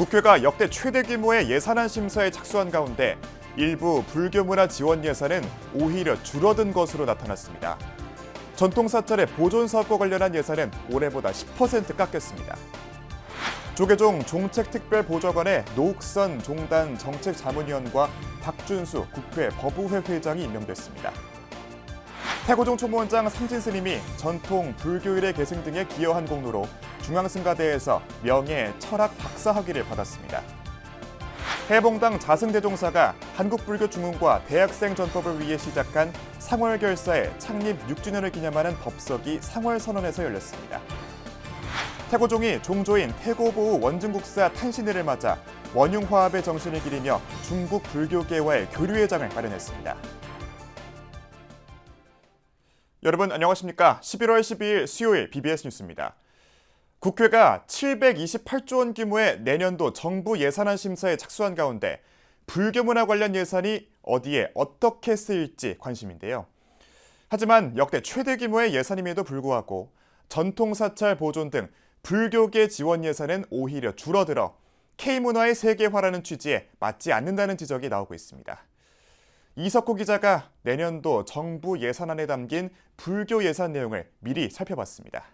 국회가 역대 최대 규모의 예산안 심사에 착수한 가운데 일부 불교문화 지원 예산은 오히려 줄어든 것으로 나타났습니다. 전통사찰의 보존사업과 관련한 예산은 올해보다 10% 깎였습니다. 조계종 종책특별보좌관에 노욱선 종단 정책자문위원과 박준수 국회 법우회 회장이 임명됐습니다. 태고종 총무원장 상진 스님이 전통 불교일의 계승 등에 기여한 공로로 중앙승가대에서 명예 철학 박사학위를 받았습니다. 해봉당 자승대종사가 한국불교중흥과 대학생 전법을 위해 시작한 상월결사의 창립 6주년을 기념하는 법석이 상월선언에서 열렸습니다. 태고종이 종조인 태고보우 원증국사 탄신일을 맞아 원융화합의 정신을 기리며 중국 불교계와의 교류의 장을 마련했습니다. 여러분 안녕하십니까? 11월 12일 수요일 BBS 뉴스입니다. 국회가 728조 원 규모의 내년도 정부 예산안 심사에 착수한 가운데 불교문화 관련 예산이 어디에 어떻게 쓰일지 관심인데요. 하지만 역대 최대 규모의 예산임에도 불구하고 전통사찰 보존 등 불교계 지원 예산은 오히려 줄어들어 K문화의 세계화라는 취지에 맞지 않는다는 지적이 나오고 있습니다. 이석호 기자가 내년도 정부 예산안에 담긴 불교 예산 내용을 미리 살펴봤습니다.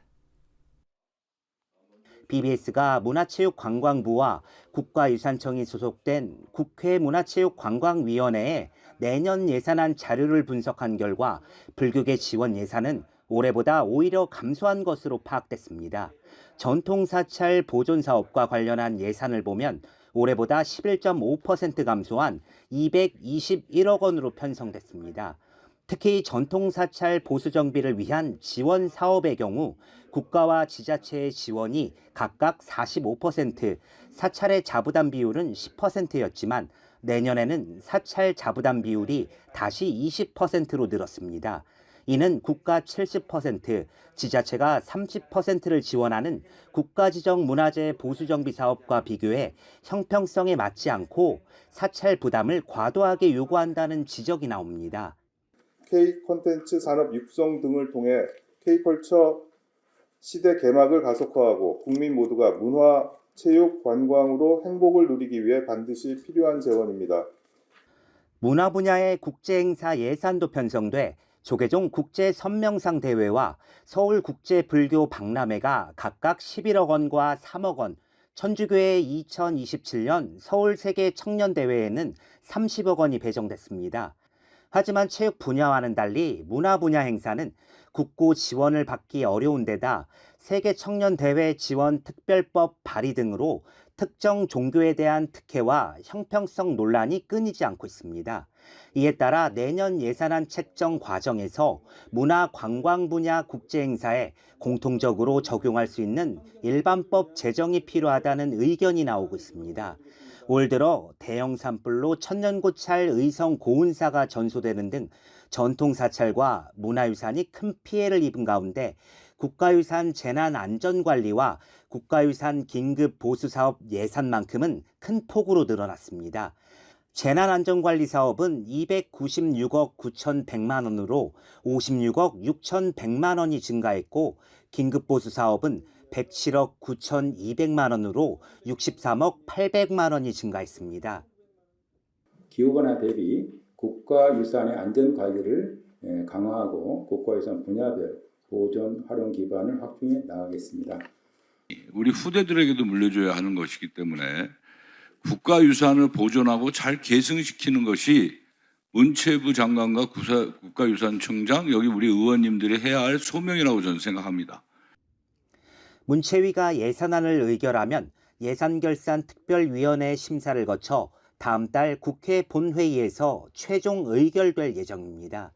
BBS가 문화체육관광부와 국가유산청이 소속된 국회 문화체육관광위원회에 내년 예산안 자료를 분석한 결과 불교계 지원 예산은 올해보다 오히려 감소한 것으로 파악됐습니다. 전통사찰 보존사업과 관련한 예산을 보면 올해보다 11.5% 감소한 221억 원으로 편성됐습니다. 특히 전통사찰 보수정비를 위한 지원 사업의 경우 국가와 지자체의 지원이 각각 45%, 사찰의 자부담 비율은 10%였지만 내년에는 사찰 자부담 비율이 다시 20%로 늘었습니다. 이는 국가 70%, 지자체가 30%를 지원하는 국가지정 문화재 보수정비 사업과 비교해 형평성에 맞지 않고 사찰 부담을 과도하게 요구한다는 지적이 나옵니다. K-콘텐츠 산업 육성 등을 통해 K-컬처 시대 개막을 가속화하고 국민 모두가 문화, 체육, 관광으로 행복을 누리기 위해 반드시 필요한 재원입니다. 문화 분야의 국제행사 예산도 편성돼 조계종 국제선명상 대회와 서울국제불교 박람회가 각각 11억 원과 3억 원, 천주교의 2027년 서울세계청년대회에는 30억 원이 배정됐습니다. 하지만 체육 분야와는 달리 문화 분야 행사는 국고 지원을 받기 어려운 데다 세계청년대회 지원 특별법 발의 등으로 특정 종교에 대한 특혜와 형평성 논란이 끊이지 않고 있습니다. 이에 따라 내년 예산안 책정 과정에서 문화 관광 분야 국제행사에 공통적으로 적용할 수 있는 일반법 제정이 필요하다는 의견이 나오고 있습니다. 올 들어 대형 산불로 천년고찰 의성 고운사가 전소되는 등 전통사찰과 문화유산이 큰 피해를 입은 가운데 국가유산 재난안전관리와 국가유산 긴급보수사업 예산만큼은 큰 폭으로 늘어났습니다. 재난안전관리 사업은 296억 9,100만 원으로 56억 6,100만 원이 증가했고 긴급보수 사업은 107억 9,200만 원으로 63억 800만 원이 증가했습니다. 기후변화 대비 국가유산의 안전관리를 강화하고 국가유산 분야별 보존 활용 기반을 확충해 나가겠습니다. 우리 후대들에게도 물려줘야 하는 것이기 때문에 국가유산을 보존하고 잘 계승시키는 것이 문체부 장관과 국가유산청장, 여기 우리 의원님들이 해야 할 소명이라고 저는 생각합니다. 문체위가 예산안을 의결하면 예산결산특별위원회 심사를 거쳐 다음 달 국회 본회의에서 최종 의결될 예정입니다.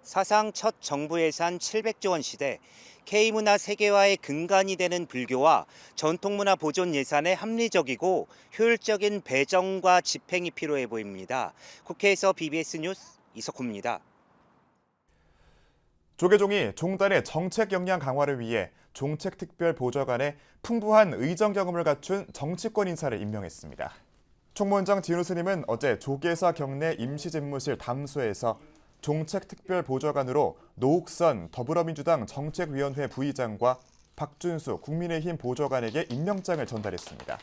사상 첫 정부 예산 700조 원 시대 K문화 세계화의 근간이 되는 불교와 전통문화 보존 예산의 합리적이고 효율적인 배정과 집행이 필요해 보입니다. 국회에서 BBS 뉴스 이석호입니다. 조계종이 종단의 정책 역량 강화를 위해 종책특별보좌관에 풍부한 의정 경험을 갖춘 정치권 인사를 임명했습니다. 총무원장 진우 스님은 어제 조계사 경내 임시집무실 담소에서 종책특별보좌관으로 노욱선 더불어민주당 정책위원회 부의장과 박준수 국민의힘 보좌관에게 임명장을 전달했습니다.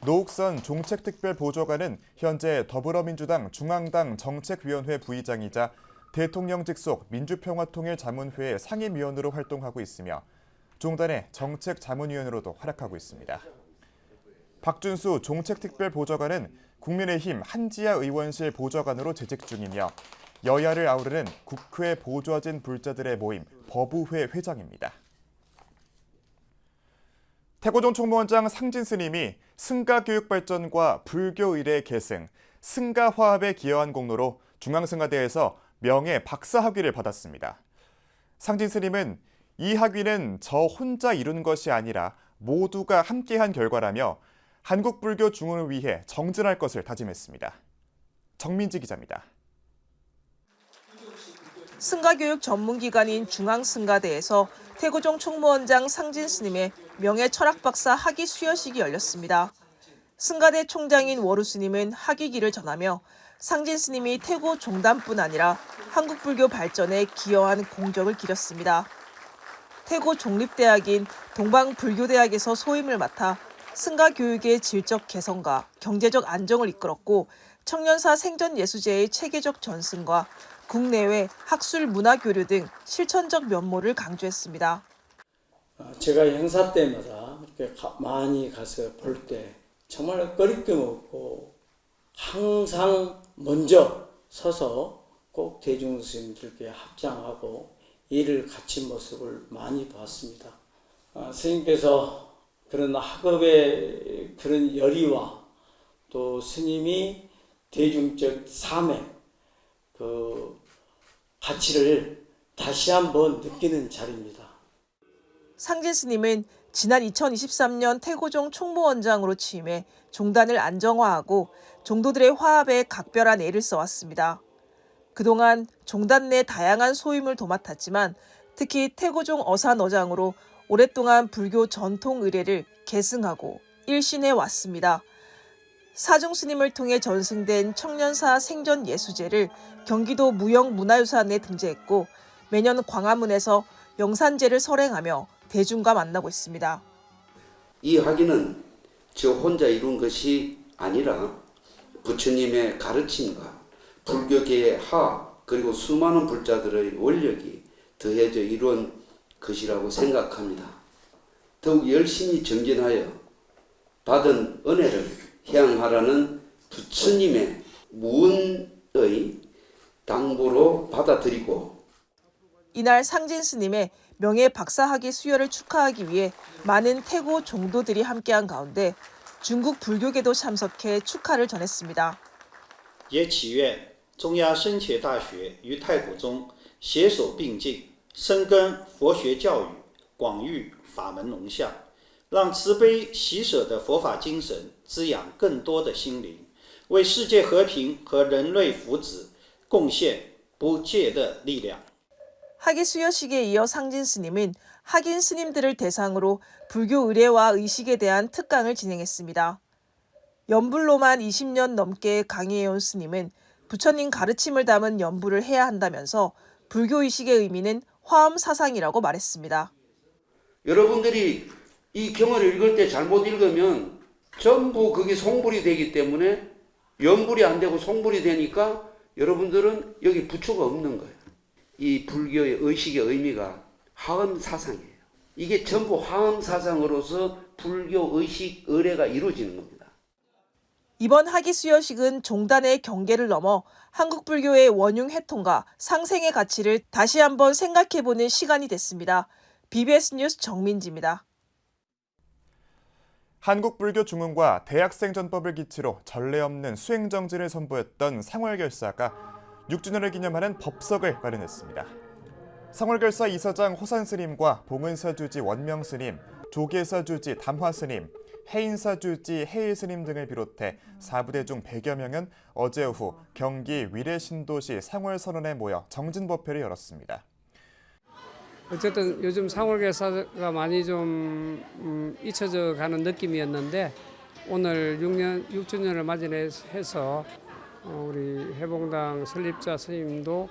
노욱선 종책특별보좌관은 현재 더불어민주당 중앙당 정책위원회 부의장이자 대통령 직속 민주평화통일자문회의 상임위원으로 활동하고 있으며 종단의 정책자문위원으로도 활약하고 있습니다. 박준수 종책특별보좌관은 국민의힘 한지아 의원실 보좌관으로 재직 중이며 여야를 아우르는 국회 보좌진 불자들의 모임 법우회 회장입니다. 태고종 총무원장 상진 스님이 승가교육 발전과 불교 의례 계승, 승가화합에 기여한 공로로 중앙승가대에서 명예 박사학위를 받았습니다. 상진 스님은 이 학위는 저 혼자 이룬 것이 아니라 모두가 함께한 결과라며 한국 불교 중흥을 위해 정진할 것을 다짐했습니다. 정민지 기자입니다. 승가교육 전문기관인 중앙승가대에서 태고종 총무원장 상진 스님의 명예 철학박사 학위 수여식이 열렸습니다. 승가대 총장인 워루 스님은 학위기를 전하며 상진 스님이 태고 종단뿐 아니라 한국 불교 발전에 기여한 공적을 기렸습니다. 태고 종립대학인 동방불교대학에서 소임을 맡아 승가 교육의 질적 개선과 경제적 안정을 이끌었고 청년사 생전예수제의 체계적 전승과 국내외 학술 문화 교류 등 실천적 면모를 강조했습니다. 제가 행사 때마다 이렇게 많이 가서 볼 때 정말 거리낌 없고 항상 먼저 서서 꼭 대중 스님들께 합장하고 일을 갖춘 모습을 많이 봤습니다. 스님께서 그런 학업의 그런 열의와 또 스님이 대중적 삶의 그 가치를 다시 한번 느끼는 자리입니다. 상진 스님은 지난 2023년 태고종 총무원장으로 취임해 종단을 안정화하고 종도들의 화합에 각별한 애를 써왔습니다. 그동안 종단 내 다양한 소임을 도맡았지만 특히 태고종 어산어장으로 오랫동안 불교 전통 의례를 계승하고 일신해 왔습니다. 사중 스님을 통해 전승된 청년사 생전예수제를 경기도 무형문화유산에 등재했고 매년 광화문에서 영산제를 설행하며 대중과 만나고 있습니다. 이 학위는 저 혼자 이룬 것이 아니라 부처님의 가르침과 불교계의 화합 그리고 수많은 불자들의 원력이 더해져 이룬 것이라고 생각합니다. 더욱 열심히 정진하여 받은 은혜를 향하라는 부처님의 무언의 당부로 받아들이고 이날 상진 스님의 명예 박사학위 수여를 축하하기 위해 많은 태고 종도들이 함께한 가운데 중국 불교계도 참석해 축하를 전했습니다. 也祈愿中亚僧伽大学与太古宗携手并进，深耕佛学教育，广育法门龙象，让慈悲喜舍的佛法精神滋养更多的心灵，为世界和平和人类福祉贡献不竭的力量。 학위 수여식에 이어 상진 스님은 학인 스님들을 대상으로 불교 의례와 의식에 대한 특강을 진행했습니다. 연불로만 20년 넘게 강의해온 스님은 부처님 가르침을 담은 연불을 해야 한다면서 불교 의식의 의미는 화엄 사상이라고 말했습니다. 여러분들이 이 경을 읽을 때 잘못 읽으면 전부 그게 송불이 되기 때문에 연불이 안 되고 송불이 되니까 여러분들은 여기 부처가 없는 거예요. 이 불교의 의식의 의미가 화엄 사상이에요. 이게 전부 화엄 사상으로서 불교 의식 의례가 이루어지는 겁니다. 이번 학위 수여식은 종단의 경계를 넘어 한국 불교의 원융 해통과 상생의 가치를 다시 한번 생각해보는 시간이 됐습니다. BBS 뉴스 정민지입니다. 한국불교중흥과 대학생전법을 기치로 전례 없는 수행정진을 선보였던 상월결사가 6주년을 기념하는 법석을 마련했습니다. 상월결사 이사장 호산스님과 봉은사주지 원명스님, 조계사주지 담화스님, 해인사주지 해일스님 등을 비롯해 4부대 중 100여 명은 어제 오후 경기 위례신도시 상월선원에 모여 정진법회를 열었습니다. 어쨌든 요즘 상월결사가 많이 좀 잊혀져 가는 느낌이었는데 오늘 6주년을 맞이해서 우리 해봉당 설립자 스님도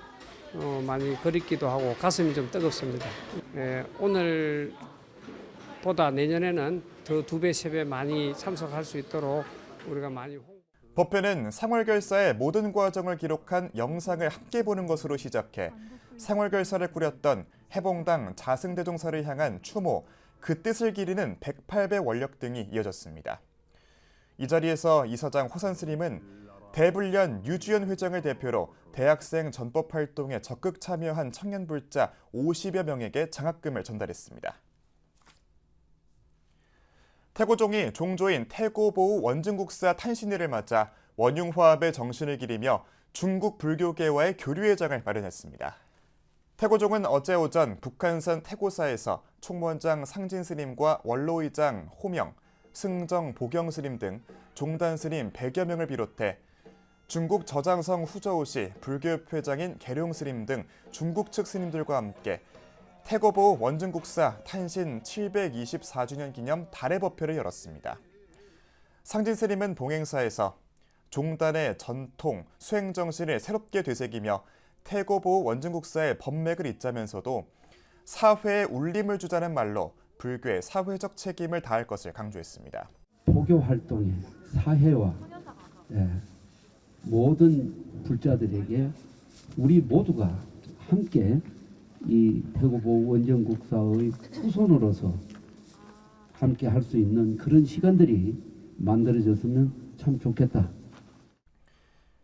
많이 그립기도 하고 가슴이 좀 뜨겁습니다. 오늘 보다 내년에는 더 2배, 3배 많이 참석할 수 있도록 우리가 많이 법회는 상월결사의 모든 과정을 기록한 영상을 함께 보는 것으로 시작해 상월결사를 꾸렸던 해봉당 자승대종사를 향한 추모, 그 뜻을 기리는 108배 원력 등이 이어졌습니다. 이 자리에서 이사장 호산 스님은 대불련 유주연 회장을 대표로 대학생 전법 활동에 적극 참여한 청년 불자 50여 명에게 장학금을 전달했습니다. 태고종이 종조인 태고보우 원증국사 탄신일을 맞아 원융화합의 정신을 기리며 중국 불교계와의 교류회장을 마련했습니다. 태고종은 어제 오전 북한산 태고사에서 총무원장 상진스님과 원로의장 호명, 승정 보경스님 등 종단스님 100여 명을 비롯해 중국 저장성 후저우시 불교협회장인 계룡스님 등 중국 측 스님들과 함께 태고보우 원증국사 탄신 724주년 기념 달의 법회를 열었습니다. 상진스님은 봉행사에서 종단의 전통, 수행정신을 새롭게 되새기며 태고보우 원증국사의 법맥을 잇자면서도 사회에 울림을 주자는 말로 불교의 사회적 책임을 다할 것을 강조했습니다. 포교 활동의 사회와 모든 불자들에게 우리 모두가 함께 이 태고보우 원정국사의 후손으로서 함께 할 수 있는 그런 시간들이 만들어졌으면 참 좋겠다.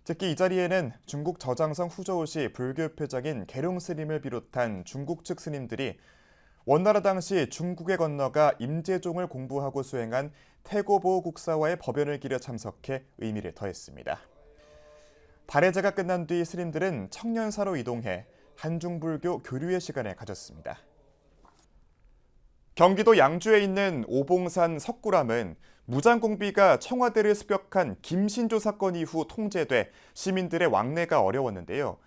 특히 이 자리에는 중국 저장성 후저우시 불교협회장인 계룡스님을 비롯한 중국 측 스님들이 원나라 당시 중국에 건너가 임재종을 공부하고 수행한 태고보우 국사와의 법연을 기려 참석해 의미를 더했습니다. 달의 제가 끝난 뒤 스님들은 청년사로 이동해 한중불교 교류의 시간을 가졌습니다. 경기도 양주에 있는 오봉산 석굴암은 무장공비가 청와대를 습격한 김신조 사건 이후 통제돼 시민들의 왕래가 어려웠는데요.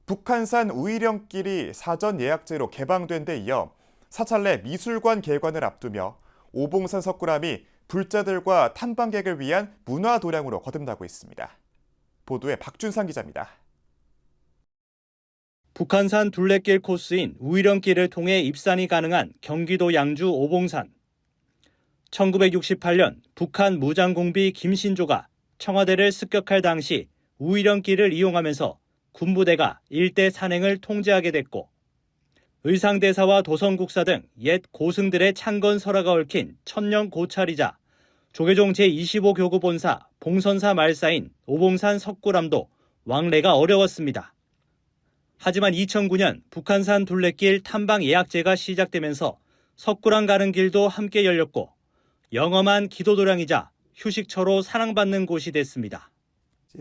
북한산 우이령길이 사전 예약제로 개방된 데 이어 사찰내 미술관 개관을 앞두며 오봉산 석굴암이 불자들과 탐방객을 위한 문화도량으로 거듭나고 있습니다. 보도에 박준상 기자입니다. 북한산 둘레길 코스인 우이령길을 통해 입산이 가능한 경기도 양주 오봉산. 1968년 북한 무장공비 김신조가 청와대를 습격할 당시 우이령길을 이용하면서 군부대가 일대 산행을 통제하게 됐고 의상대사와 도성국사 등 옛 고승들의 창건 설화가 얽힌 천년 고찰이자 조계종 제25교구 본사 봉선사 말사인 오봉산 석굴암도 왕래가 어려웠습니다. 하지만 2009년 북한산 둘레길 탐방 예약제가 시작되면서 석굴암 가는 길도 함께 열렸고 영험한 기도도량이자 휴식처로 사랑받는 곳이 됐습니다.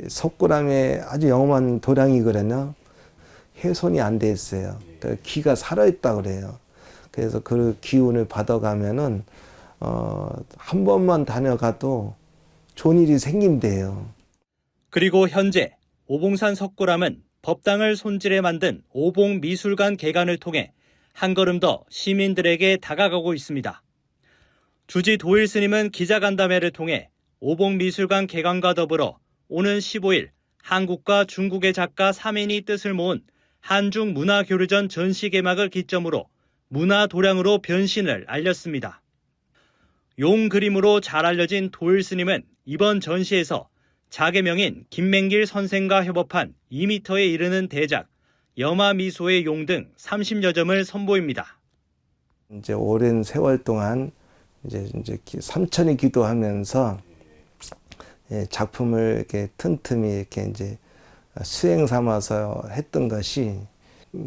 석굴암에 아주 영험한 도량이거든요. 훼손이 안 돼 있어요. 기가 살아있다 그래요. 그래서 그 기운을 받아가면은 한 번만 다녀가도 좋은 일이 생긴대요. 그리고 현재 오봉산 석굴암은 법당을 손질해 만든 오봉미술관 개관을 통해 한 걸음 더 시민들에게 다가가고 있습니다. 주지 도일 스님은 기자간담회를 통해 오봉미술관 개관과 더불어 오는 15일 한국과 중국의 작가 3인이 뜻을 모은 한중 문화교류전 전시 개막을 기점으로 문화도량으로 변신을 알렸습니다. 용 그림으로 잘 알려진 도일 스님은 이번 전시에서 자개명인 김맹길 선생과 협업한 2m에 이르는 대작, 염화미소의 용 등 30여 점을 선보입니다. 이제 오랜 세월 동안 이제 삼천이 기도하면서 작품을 이렇게 틈틈이 이렇게 이제 수행 삼아서 했던 것이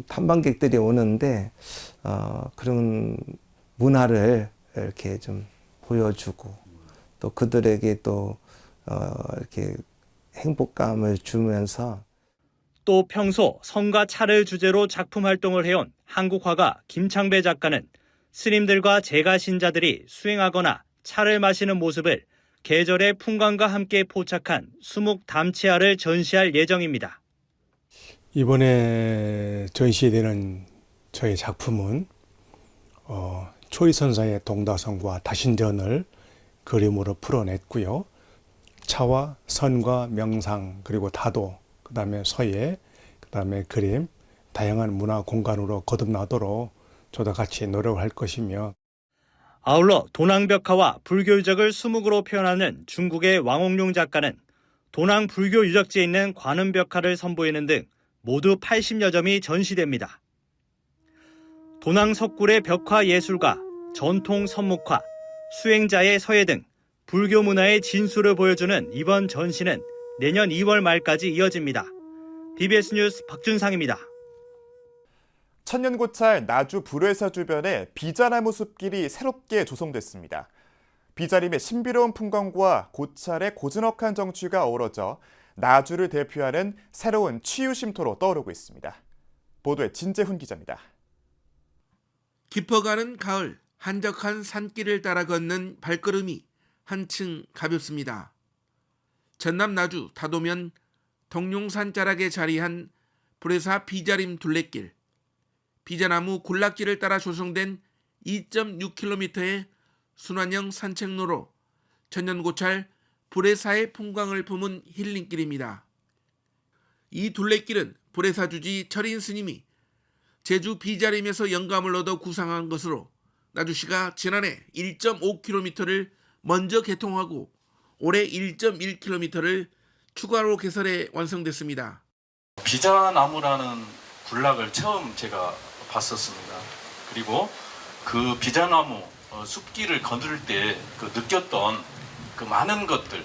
탐방객들이 오는데 그런 문화를 이렇게 좀 보여주고 또 그들에게 또 이렇게 행복감을 주면서 또 평소 성과 차를 주제로 작품 활동을 해온 한국 화가 김창배 작가는 스님들과 제가 신자들이 수행하거나 차를 마시는 모습을 계절의 풍광과 함께 포착한 수묵 담치아를 전시할 예정입니다. 이번에 전시되는 저의 작품은 초이선사의 동다성과 다신전을 그림으로 풀어냈고요. 차와 선과 명상 그리고 다도 그다음에 서예 그다음에 그림 다양한 문화 공간으로 거듭나도록 저도 같이 노력할 것이며 아울러 도낭벽화와 불교 유적을 수묵으로 표현하는 중국의 왕옥룡 작가는 도낭 불교 유적지에 있는 관음벽화를 선보이는 등 모두 80여 점이 전시됩니다. 도낭 석굴의 벽화 예술과 전통 선묵화, 수행자의 서예 등 불교 문화의 진수를 보여주는 이번 전시는 내년 2월 말까지 이어집니다. BBS 뉴스 박준상입니다. 천년고찰 나주 불회사 주변에 비자나무 숲길이 새롭게 조성됐습니다. 비자림의 신비로운 풍광과 고찰의 고즈넉한 정취가 어우러져 나주를 대표하는 새로운 치유 쉼터로 떠오르고 있습니다. 보도에 진재훈 기자입니다. 깊어가는 가을, 한적한 산길을 따라 걷는 발걸음이 한층 가볍습니다. 전남 나주 다도면 동룡산 자락에 자리한 불회사 비자림 둘레길. 비자나무 군락길을 따라 조성된 2.6km의 순환형 산책로로 천년고찰 불회사의 풍광을 품은 힐링길입니다. 이 둘레길은 불회사 주지 철인 스님이 제주 비자림에서 영감을 얻어 구상한 것으로 나주시가 지난해 1.5km를 먼저 개통하고 올해 1.1km를 추가로 개설해 완성됐습니다. 비자나무라는 군락을 처음 제가 봤었습니다. 그리고 그 비자나무 숲길을 거닐 때 느꼈던 그 많은 것들,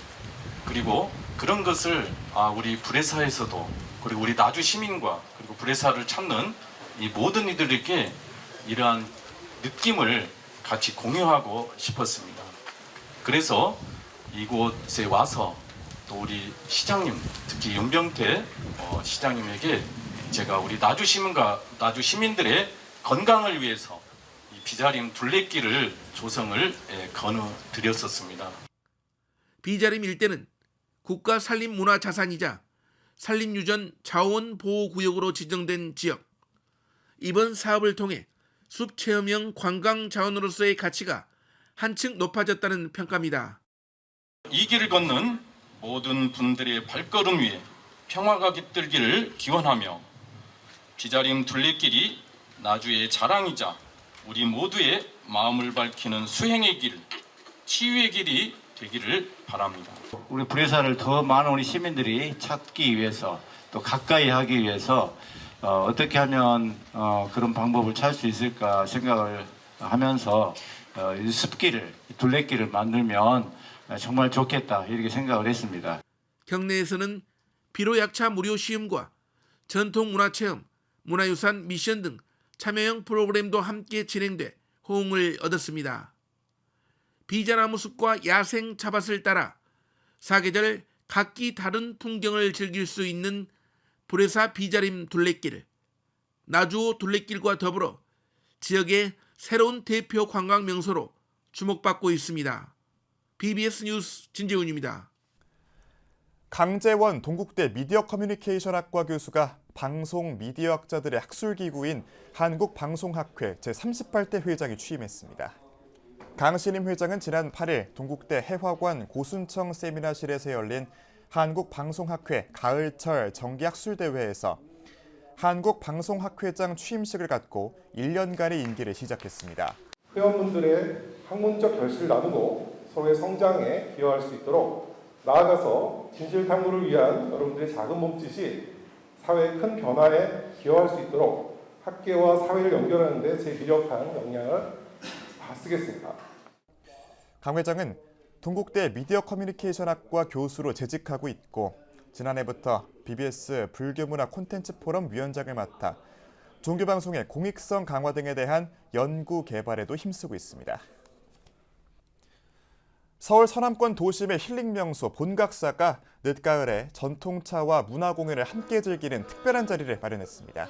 그리고 그런 것을 우리 불회사에서도, 그리고 우리 나주 시민과 그리고 불회사를 찾는 이 모든 이들에게 이러한 느낌을 같이 공유하고 싶었습니다. 그래서 이곳에 와서 또 우리 시장님, 특히 윤병태 시장님에게 제가 우리 나주 시민과 나주 시민들의 건강을 위해서 이 비자림 둘레길을 조성을 거느드렸었습니다. 비자림 일대는 국가 산림문화자산이자 산림유전 자원보호구역으로 지정된 지역. 이번 사업을 통해 숲체험형 관광자원으로서의 가치가 한층 높아졌다는 평가입니다. 이 길을 걷는 모든 분들의 발걸음 위에 평화가 깃들기를 기원하며 비자림 둘레길이 나주의 자랑이자 우리 모두의 마음을 밝히는 수행의 길, 치유의 길이 되기를 바랍니다. 우리 불회사를 더 많은 우리 시민들이 찾기 위해서, 또 가까이 하기 위해서 어떻게 하면 그런 방법을 찾을 수 있을까 생각을 하면서 이 숲길을, 둘레길을 만들면 정말 좋겠다, 이렇게 생각을 했습니다. 경내에서는 비로약차 무료 시음과 전통문화체험, 문화유산 미션 등 참여형 프로그램도 함께 진행돼 호응을 얻었습니다. 비자나무 숲과 야생 차밭을 따라 사계절 각기 다른 풍경을 즐길 수 있는 불회사 비자림 둘레길, 나주호 둘레길과 더불어 지역의 새로운 대표 관광 명소로 주목받고 있습니다. BBS 뉴스 진재훈입니다. 강재원 동국대 미디어 커뮤니케이션학과 교수가 방송 미디어학자들의 학술기구인 한국방송학회 제38대 회장에 취임했습니다. 강신임 회장은 지난 8일 동국대 해화관 고순청 세미나실에서 열린 한국방송학회 가을철 정기학술대회에서 한국방송학회장 취임식을 갖고 1년간의 임기를 시작했습니다. 회원분들의 학문적 결실을 나누고 서로의 성장에 기여할 수 있도록 나아가서 진실탐구를 위한 여러분들의 작은 몸짓이 사회의 큰 변화에 기여할 수 있도록 학계와 사회를 연결하는 데 제 유력한 역량을 쓰겠습니다. 강 회장은 동국대 미디어 커뮤니케이션학과 교수로 재직하고 있고 지난해부터 BBS 불교문화 콘텐츠 포럼 위원장을 맡아 종교방송의 공익성 강화 등에 대한 연구 개발에도 힘쓰고 있습니다. 서울 서남권 도심의 힐링 명소 본각사가 늦가을에 전통차와 문화공연을 함께 즐기는 특별한 자리를 마련했습니다.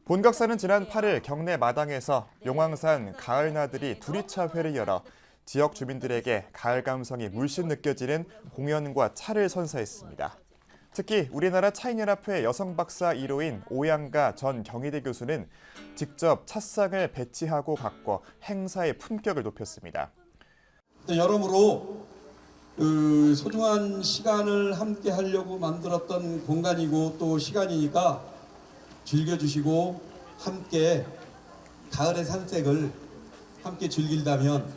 본각사는 지난 8일 경내 마당에서 용왕산 가을나들이 두리차회를 열어 지역 주민들에게 가을 감성이 물씬 느껴지는 공연과 차를 선사했습니다. 특히 우리나라 차인연합회 여성박사 1호인 오양가 전 경희대 교수는 직접 찻상을 배치하고 가꿔 행사의 품격을 높였습니다. 여러모로 소중한 시간을 함께 하려고 만들었던 공간이고 또 시간이니까 즐겨주시고 함께 가을의 산색을 함께 즐긴다면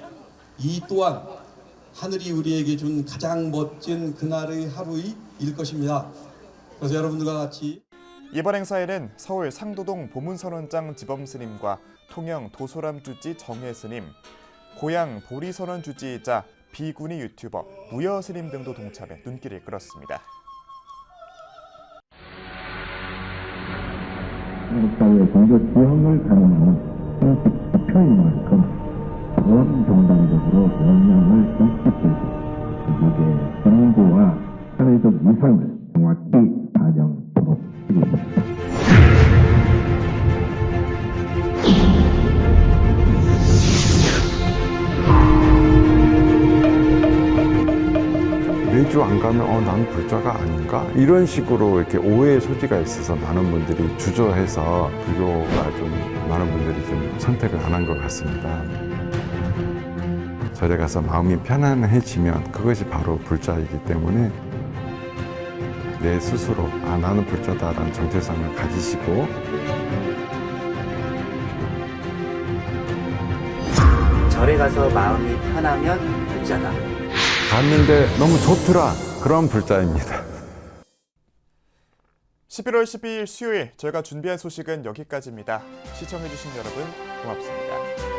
이 또한 하늘이 우리에게 준 가장 멋진 그날의 하루일 것입니다. 그래서 여러분들과 같이 이번 행사에는 서울 상도동 보문선원장 지범스님과 통영 도소람주지 정혜스님, 고양 보리선원주지이자 비구니 유튜버 무여스님 등도 동참해 눈길을 끌었습니다. 한국 사회의 종교 지형을 가늠하는 형식 지표인 만큼 전 정당적으로 영향을 끼치고 미국의 정부와 사회적 위상을 정확히 반영하고 있습니다. 매주 안 가면 나는 불자가 아닌가? 이런 식으로 이렇게 오해의 소지가 있어서 많은 분들이 주저해서 불교가 좀 많은 분들이 좀 선택을 안 한 것 같습니다. 절에 가서 마음이 편안해지면 그것이 바로 불자이기 때문에 내 스스로 나는 불자다라는 정체성을 가지시고 절에 가서 마음이 편하면 불자다. 갔는데 너무 좋더라. 그런 불자입니다. 11월 12일 수요일 저희가 준비한 소식은 여기까지입니다. 시청해주신 여러분 고맙습니다.